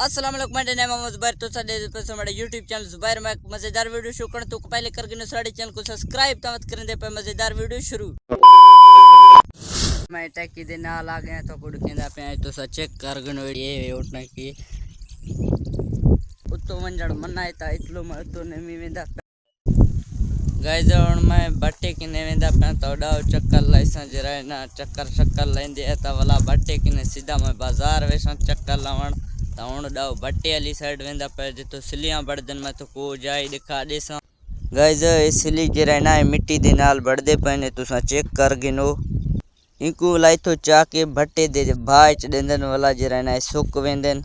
अस्सलाम वालेकुम मेरा नाम है ZUBAIR तो साडे हमारे YouTube चैनल ZUBAIR में एक मजेदार वीडियो शो करने तो पहले करके ना साडे चैनल को सब्सक्राइब तो मत करें दे पे मजेदार वीडियो शुरू। मैं टैकी दे नाल आ गया तो कुड़ केंदा पे आए तो सा चेक कर गनो ये उठना की उतो वंजण मनाए ता इतलो मैं तो नेमी वेंदा गाइस हुन मैं भट्टे किने वेंदा पे तो डाव चक्कर लाइसा जरा ना चक्कर लेंदे ता वाला भट्टे किने सीधा मैं बाजार वेसा चक्कर लावण ता हुन डाव भट्टे वाली साइड वेंदा पे जितो सिलियां बड़दन में तो को जाई दिखा देसा गाइस इसलिए जरा ना मिट्टी दे नाल बड़दे पने तुसा चेक कर गिनो इनको लाई तो चाके भट्टे दे भाई च देंदन वाला जरा ना सुक वेंदन